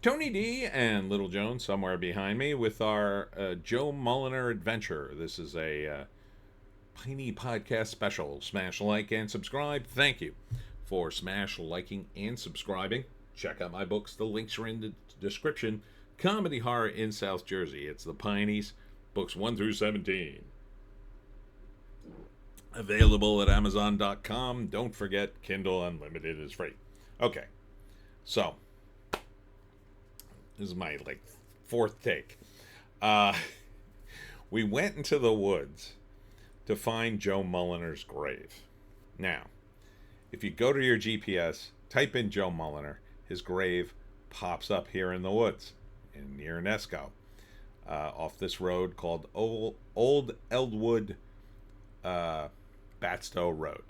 Tony D and Little Joan somewhere behind me with our Joe Mulliner adventure. This is a Piney podcast special. Smash like and subscribe. Thank you for smash liking and subscribing. Check out my books. The links are in the description. Comedy horror in South Jersey. It's the Pineys, books 1 through 17. Available at Amazon.com. Don't forget, Kindle Unlimited is free. Okay, so this is my fourth take. Uh, we went into the woods to find Joe Mulliner's grave. Now, if you go to your GPS, type in Joe Mulliner, his grave pops up here in the woods, near Nesco, off this road called Old Eldwood Batstow Road.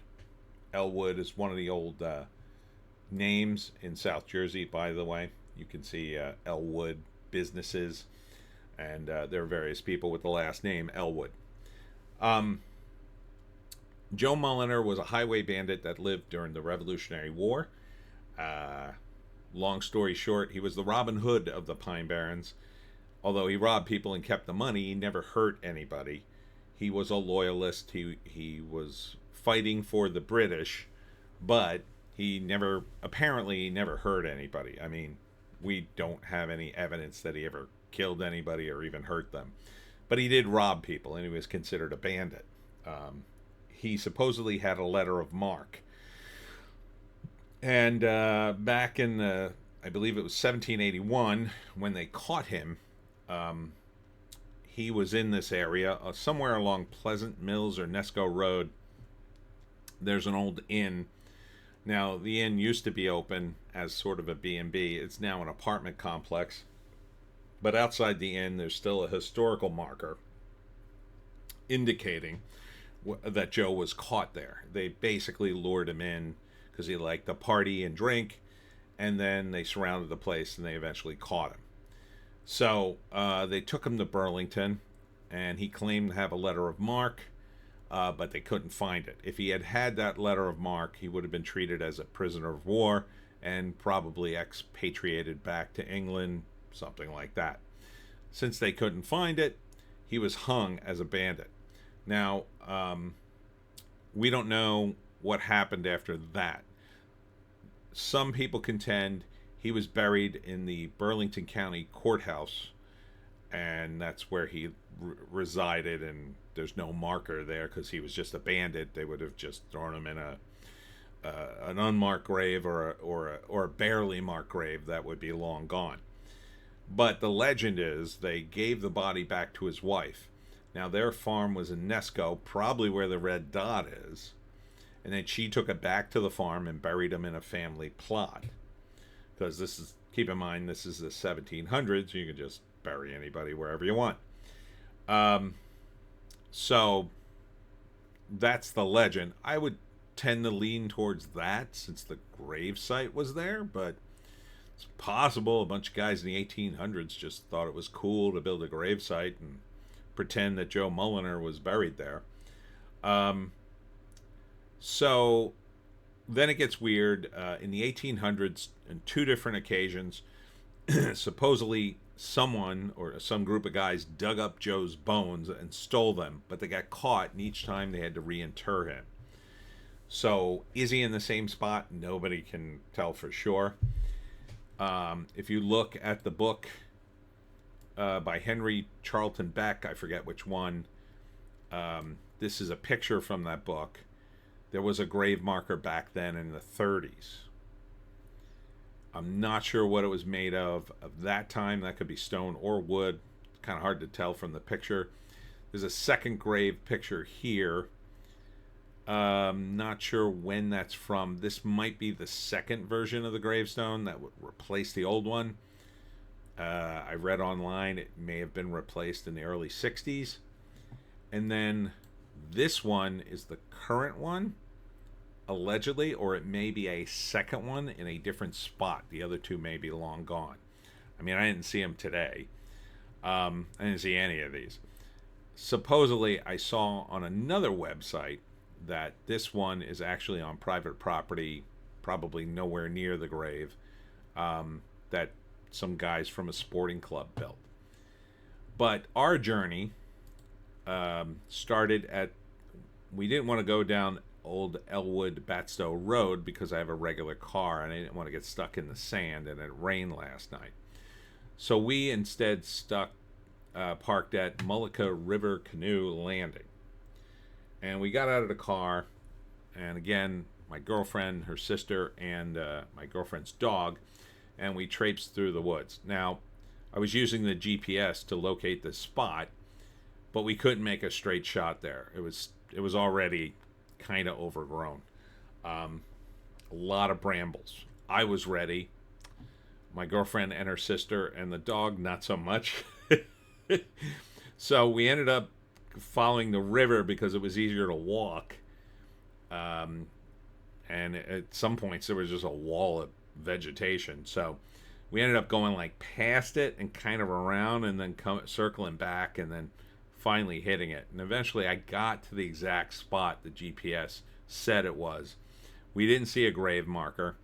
Elwood is one of the old names in South Jersey, by the way. You can see Elwood businesses, and there are various people with the last name Elwood. Joe Mulliner was a highway bandit that lived during the Revolutionary War. Long story short, he was the Robin Hood of the Pine Barrens. Although he robbed people and kept the money, he never hurt anybody. He was a loyalist. He was fighting for the British, but he never hurt anybody. I mean, we don't have any evidence that he ever killed anybody or even hurt them. But he did rob people, and he was considered a bandit. He supposedly had a letter of marque. And back in, I believe it was 1781, when they caught him, he was in this area, somewhere along Pleasant Mills or Nesco Road. There's an old inn. Now, the inn used to be open as sort of a B&B. It's now an apartment complex. But outside the inn, there's still a historical marker indicating that Joe was caught there. They basically lured him in because he liked to party and drink, and then they surrounded the place and they eventually caught him. So they took him to Burlington, and he claimed to have a letter of marque, but they couldn't find it. If he had had that letter of marque, he would have been treated as a prisoner of war and probably expatriated back to England, something like that. Since they couldn't find it, he was hung as a bandit. Now, we don't know what happened after that. Some people contend he was buried in the Burlington County Courthouse, and that's where he resided, and there's no marker there because he was just a bandit. They would have just thrown him in an unmarked grave or a barely marked grave that would be long gone. But the legend is they gave the body back to his wife. Now, their farm was in Nesco, probably where the red dot is, and then she took it back to the farm and buried him in a family plot. Because this is, keep in mind, this is the 1700s. You can just bury anybody wherever you want. So that's the legend. I would tend to lean towards that since the grave site was there, but it's possible a bunch of guys in the 1800s just thought it was cool to build a grave site and pretend that Joe Mulliner was buried there. So then it gets weird. In the 1800s, on two different occasions, supposedly someone or some group of guys dug up Joe's bones and stole them, but they got caught, and each time they had to reinter him. So is he in the same spot? Nobody can tell for sure. If you look at the book by Henry Charlton Beck, I forget which one, this is a picture from that book. There was a grave marker back then in the 30s. I'm not sure what it was made of that time. That could be stone or wood. Kind of hard to tell from the picture. There's a second grave picture here. Not sure when that's from. This might be the second version of the gravestone that would replace the old one. I read online it may have been replaced in the early 60s. And then this one is the current one, allegedly, or it may be a second one in a different spot. The other two may be long gone. I mean, I didn't see them today. I didn't see any of these. Supposedly, I saw on another website that this one is actually on private property, probably nowhere near the grave, that some guys from a sporting club built. But our journey started at, we didn't want to go down old Elwood Batstow Road because I have a regular car and I didn't want to get stuck in the sand, and it rained last night. So we instead parked at Mullica River Canoe Landing. And we got out of the car, and again, my girlfriend, her sister, and my girlfriend's dog, and we traipsed through the woods. Now, I was using the GPS to locate the spot, but we couldn't make a straight shot there. It was already kind of overgrown. A lot of brambles. I was ready. My girlfriend and her sister and the dog, not so much. So we ended up following the river because it was easier to walk. And at some points there was just a wall of vegetation. So we ended up going like past it and kind of around, and then circling back, and then finally hitting it. And eventually I got to the exact spot the GPS said it was. We didn't see a grave marker.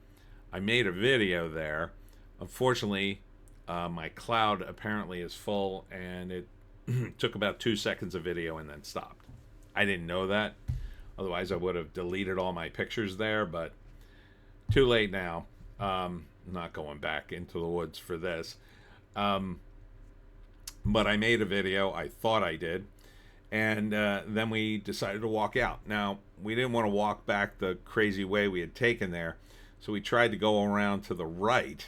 I made a video there. Unfortunately, my cloud apparently is full, and it took about 2 seconds of video and then stopped. I didn't know that. Otherwise, I would have deleted all my pictures there, but too late now. Not going back into the woods for this. But I made a video. I thought I did. And then we decided to walk out. Now, we didn't want to walk back the crazy way we had taken there, so we tried to go around to the right.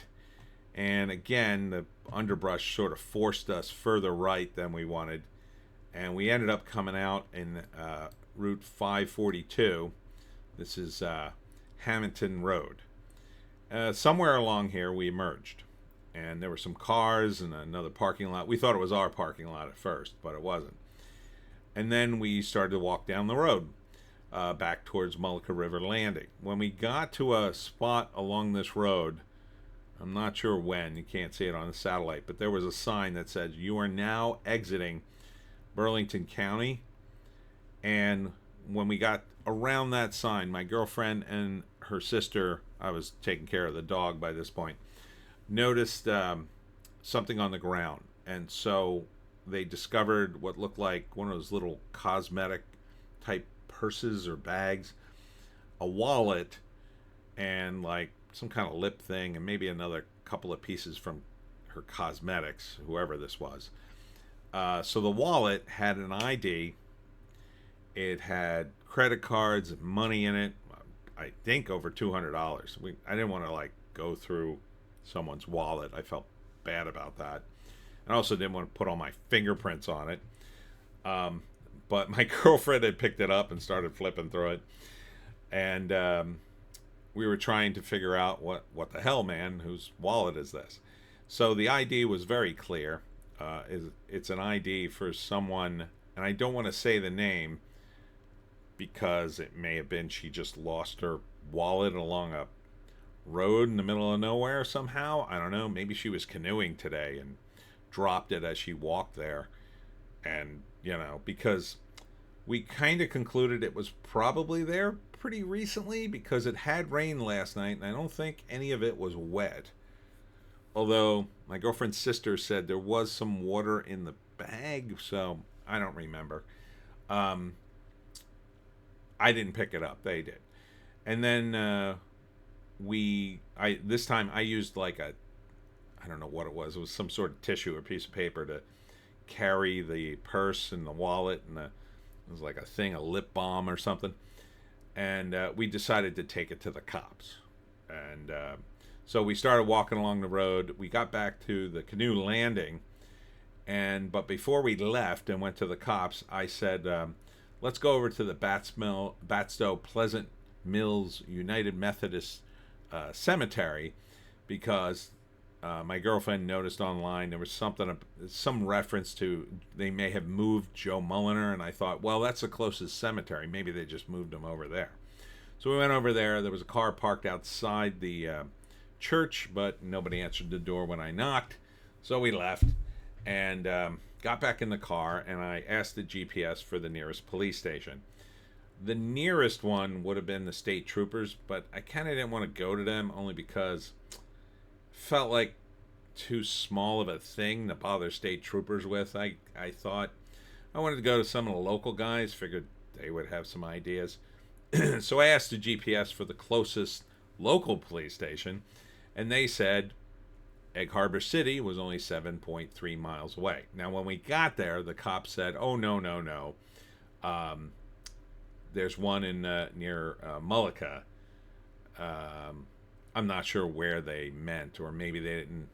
And again, the underbrush sort of forced us further right than we wanted. And we ended up coming out in Route 542. This is Hamilton Road. Somewhere along here, we emerged. And there were some cars and another parking lot. We thought it was our parking lot at first, but it wasn't. And then we started to walk down the road back towards Mullica River Landing. When we got to a spot along this road, I'm not sure when, you can't see it on the satellite, but there was a sign that said, "You are now exiting Burlington County." And when we got around that sign, my girlfriend and her sister, I was taking care of the dog by this point, noticed something on the ground. And so they discovered what looked like one of those little cosmetic type purses or bags, a wallet, and like some kind of lip thing, and maybe another couple of pieces from her cosmetics, whoever this was. So the wallet had an ID. It had credit cards and money in it. I think over $200. I didn't want to like go through someone's wallet. I felt bad about that. I also didn't want to put all my fingerprints on it. But my girlfriend had picked it up and started flipping through it. And we were trying to figure out what the hell, man, whose wallet is this? So the ID was very clear. It's an ID for someone, and I don't want to say the name because it may have been she just lost her wallet along a road in the middle of nowhere somehow. I don't know. Maybe she was canoeing today and dropped it as she walked there. And, because we kind of concluded it was probably there pretty recently because it had rained last night, and I don't think any of it was wet. Although my girlfriend's sister said there was some water in the bag, so I don't remember. I didn't pick it up. They did. And then this time I used like I don't know what it was. It was some sort of tissue or piece of paper to carry the purse and the wallet, and it was like a lip balm or something. And we decided to take it to the cops. And so we started walking along the road. We got back to the canoe landing, but before we left and went to the cops, I said, let's go over to the Batstow Pleasant Mills United Methodist Cemetery, because my girlfriend noticed online there was some reference to they may have moved Joe Mulliner, and I thought, well, that's the closest cemetery. Maybe they just moved him over there. So we went over there. There was a car parked outside the church, but nobody answered the door when I knocked. So we left and got back in the car, and I asked the GPS for the nearest police station. The nearest one would have been the state troopers, but I kind of didn't want to go to them only because felt like too small of a thing to bother state troopers with. I thought I wanted to go to some of the local guys, figured they would have some ideas. So I asked the GPS for the closest local police station, and they said Egg Harbor City was only 7.3 miles away. Now, when we got there, the cop said, "Oh, no, no, no. There's one in near Mullica." I'm not sure where they meant, or maybe they didn't,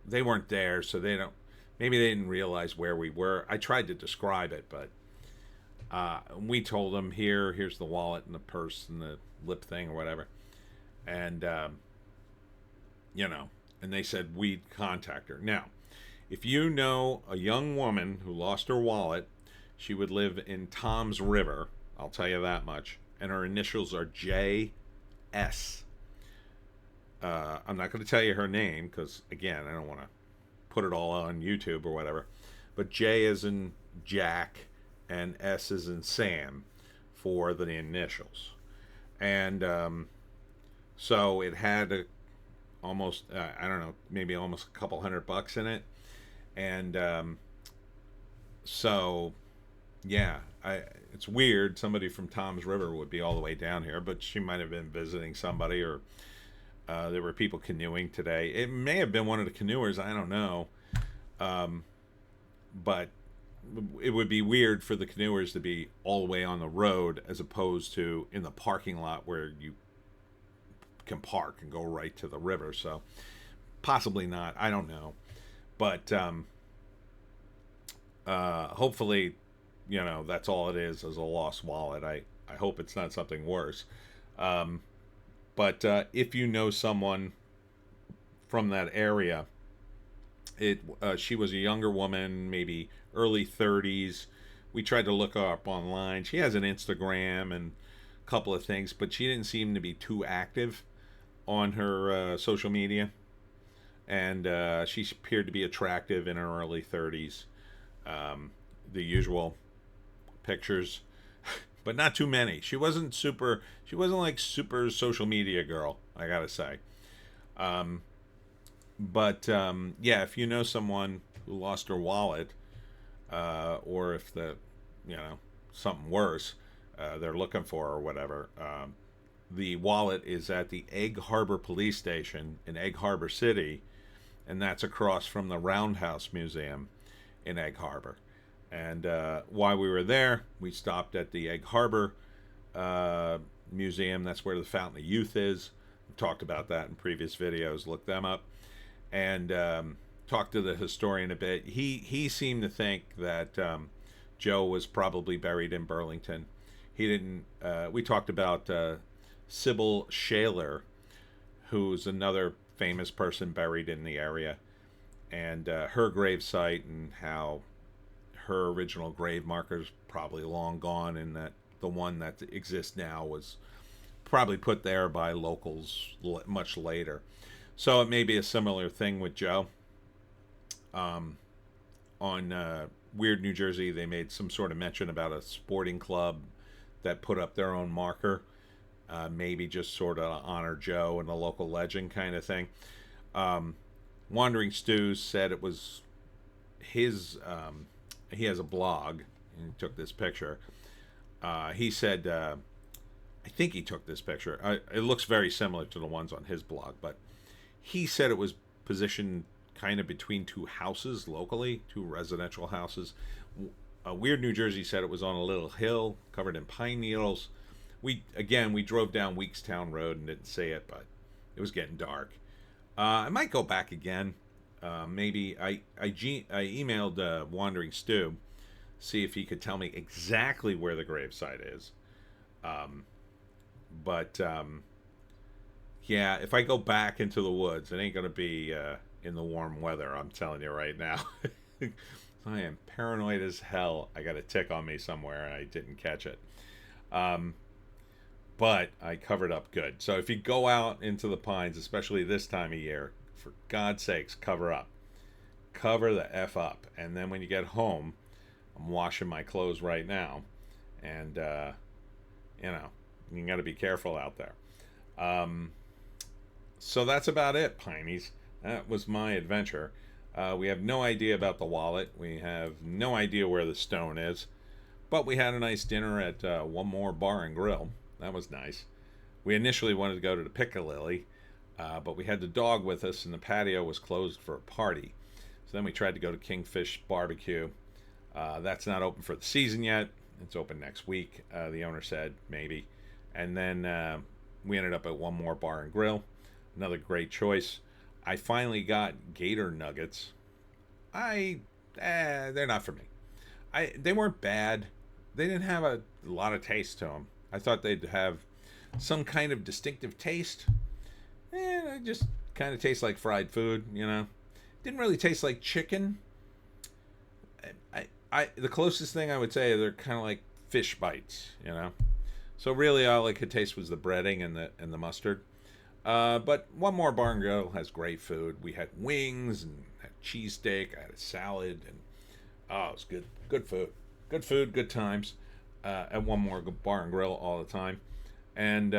they weren't there, so maybe they didn't realize where we were. I tried to describe it, but we told them, here's the wallet and the purse and the lip thing or whatever. And, and they said we'd contact her. Now, if you know a young woman who lost her wallet, she would live in Tom's River, I'll tell you that much, and her initials are JS. I'm not going to tell you her name because, again, I don't want to put it all on YouTube or whatever. But J is in Jack and S is in Sam for the initials. And so it had almost, I don't know, maybe almost a couple $100 in it. And so, yeah, it's weird. Somebody from Tom's River would be all the way down here, but she might have been visiting somebody, or there were people canoeing today. It may have been one of the canoers. I don't know. But it would be weird for the canoers to be all the way on the road as opposed to in the parking lot where you can park and go right to the river. So possibly not. I don't know. But hopefully, that's all it is a lost wallet. I hope it's not something worse. But if you know someone from that area, she was a younger woman, maybe early 30s. We tried to look her up online. She has an Instagram and a couple of things, but she didn't seem to be too active on her social media. And she appeared to be attractive in her early 30s. The usual pictures, but not too many. She wasn't like super social media girl, I gotta say. But yeah, if you know someone who lost her wallet, or if something worse, they're looking for or whatever, the wallet is at the Egg Harbor Police Station in Egg Harbor City, and that's across from the Roundhouse Museum in Egg Harbor. And while we were there, we stopped at the Egg Harbor Museum. That's where the Fountain of Youth is. We've talked about that in previous videos. Look them up. And talked to the historian a bit. He seemed to think that Joe was probably buried in Burlington. He didn't. We talked about Sybil Shaler, who's another famous person buried in the area, and her grave site, and how her original grave marker's probably long gone, and that the one that exists now was probably put there by locals much later. So it may be a similar thing with Joe. On Weird New Jersey, they made some sort of mention about a sporting club that put up their own marker, maybe just sort of honor Joe and a local legend kind of thing. Wandering Stu said it was his. He has a blog, and he took this picture. He said, I think he took this picture. It looks very similar to the ones on his blog, but he said it was positioned kind of between two houses locally, two residential houses. Weird New Jersey said it was on a little hill covered in pine needles. We drove down Weekstown Road and didn't see it, but it was getting dark. I might go back again. Maybe I emailed Wandering Stu, see if he could tell me exactly where the gravesite is. But yeah, if I go back into the woods, it ain't gonna be in the warm weather. I'm telling you right now. I am paranoid as hell. I got a tick on me somewhere and I didn't catch it. But I covered up good. So if you go out into the pines, especially this time of year, for God's sakes, cover up. Cover the F up. And then when you get home, I'm washing my clothes right now. And, you got to be careful out there. So that's about it, Pineys. That was my adventure. We have no idea about the wallet. We have no idea where the stone is. But we had a nice dinner at One More Bar and Grill. That was nice. We initially wanted to go to the Piccadilly, but we had the dog with us, and the patio was closed for a party. So then we tried to go to Kingfish Barbecue. That's not open for the season yet. It's open next week. The owner said maybe. And then we ended up at One More Bar and Grill. Another great choice. I finally got gator nuggets. They're not for me. They weren't bad. They didn't have a lot of taste to them. I thought they'd have some kind of distinctive taste. They just kind of taste like fried food, you know. Didn't really taste like chicken. The closest thing I would say, they're kind of like fish bites, you know. So really, all I could taste was the breading and the mustard. But One More Bar and Grill has great food. We had wings and had cheesesteak. I had a salad, and it was good. Good food. Good food. Good times. At One More Bar and Grill all the time, and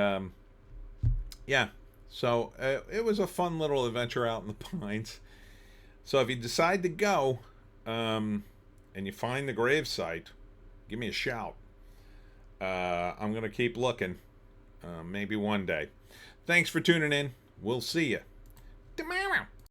yeah. So it was a fun little adventure out in the pines. So if you decide to go, and you find the gravesite, give me a shout. I'm gonna keep looking. Maybe one day. Thanks for tuning in. We'll see you tomorrow.